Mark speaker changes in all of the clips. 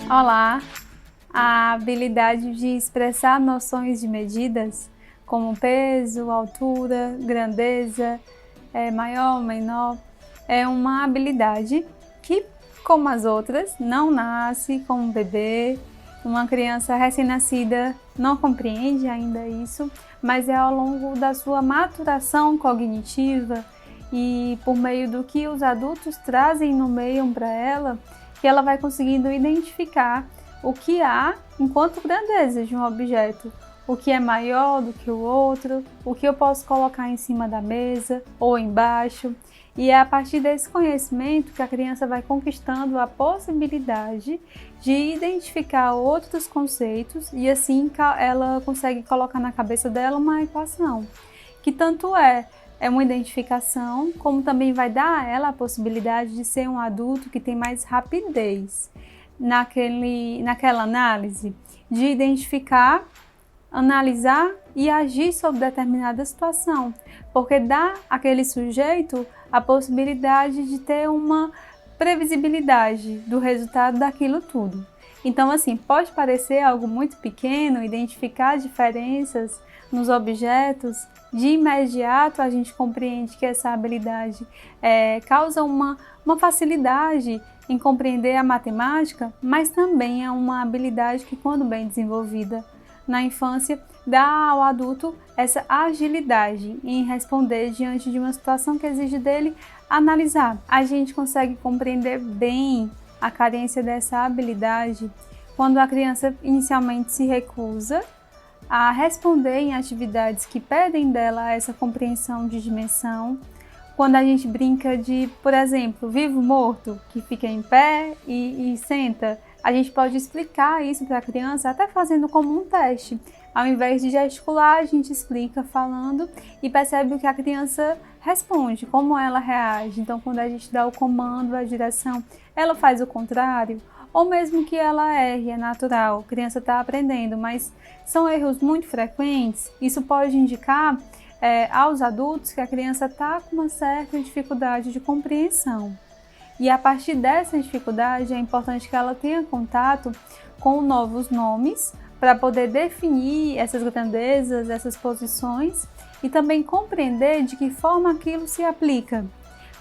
Speaker 1: Olá! A habilidade de expressar noções de medidas, como peso, altura, grandeza, maior, menor, é uma habilidade que, como as outras, não nasce com um bebê. Uma criança recém-nascida não compreende ainda isso, mas é ao longo da sua maturação cognitiva e por meio do que os adultos trazem no meio para ela, que ela vai conseguindo identificar o que há enquanto grandeza de um objeto, o que é maior do que o outro, o que eu posso colocar em cima da mesa ou embaixo. E é a partir desse conhecimento que a criança vai conquistando a possibilidade de identificar outros conceitos e assim ela consegue colocar na cabeça dela uma equação, que tanto é uma identificação, como também vai dar a ela a possibilidade de ser um adulto que tem mais rapidez naquela análise, de identificar, analisar e agir sobre determinada situação, porque dá àquele sujeito a possibilidade de ter uma previsibilidade do resultado daquilo tudo. Então, assim, pode parecer algo muito pequeno, identificar diferenças nos objetos, de imediato a gente compreende que essa habilidade causa uma facilidade em compreender a matemática, mas também é uma habilidade que, quando bem desenvolvida na infância, dá ao adulto essa agilidade em responder diante de uma situação que exige dele analisar. A gente consegue compreender bem a carência dessa habilidade quando a criança inicialmente se recusa a responder em atividades que pedem dela essa compreensão de dimensão. Quando a gente brinca de, por exemplo, vivo morto, que fica em pé e senta, a gente pode explicar isso para a criança até fazendo como um teste. Ao invés de gesticular, a gente explica falando e percebe o que a criança responde, como ela reage. Então, quando a gente dá o comando, a direção, ela faz o contrário, ou mesmo que ela erre, é natural, a criança está aprendendo, mas são erros muito frequentes. Isso pode indicar aos adultos que a criança está com uma certa dificuldade de compreensão. E a partir dessa dificuldade é importante que ela tenha contato com novos nomes para poder definir essas grandezas, essas posições e também compreender de que forma aquilo se aplica.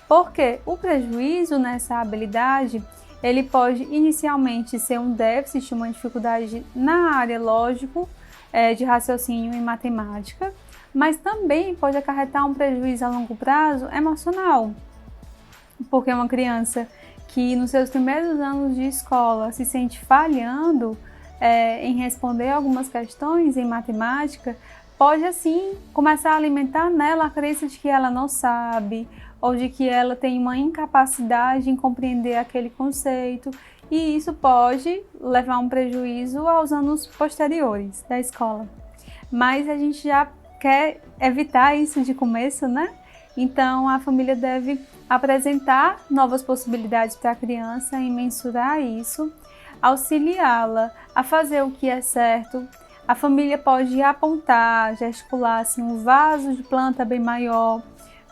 Speaker 1: Porque o prejuízo nessa habilidade, ele pode inicialmente ser um déficit, uma dificuldade na área lógico, de raciocínio e matemática, mas também pode acarretar um prejuízo a longo prazo emocional. Porque uma criança que nos seus primeiros anos de escola se sente falhando em responder algumas questões em matemática, pode assim começar a alimentar nela a crença de que ela não sabe ou de que ela tem uma incapacidade em compreender aquele conceito, e isso pode levar a um prejuízo aos anos posteriores da escola. Mas a gente já quer evitar isso de começo, né? Então a família deve apresentar novas possibilidades para a criança e mensurar isso, auxiliá-la a fazer o que é certo. A família pode apontar, gesticular assim, um vaso de planta bem maior.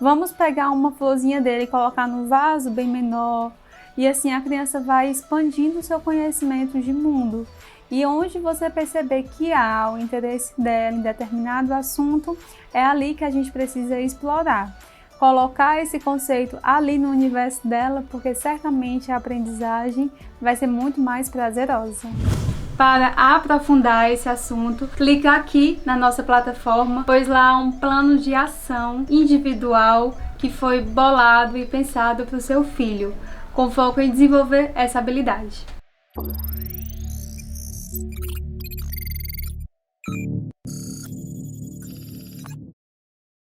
Speaker 1: Vamos pegar uma florzinha dele e colocar num vaso bem menor. E assim a criança vai expandindo o seu conhecimento de mundo. E onde você perceber que há o interesse dela em determinado assunto, é ali que a gente precisa explorar. Colocar esse conceito ali no universo dela, porque certamente a aprendizagem vai ser muito mais prazerosa. Para aprofundar esse assunto, clica aqui na nossa plataforma, pois lá há um plano de ação individual que foi bolado e pensado para o seu filho, com foco em desenvolver essa habilidade.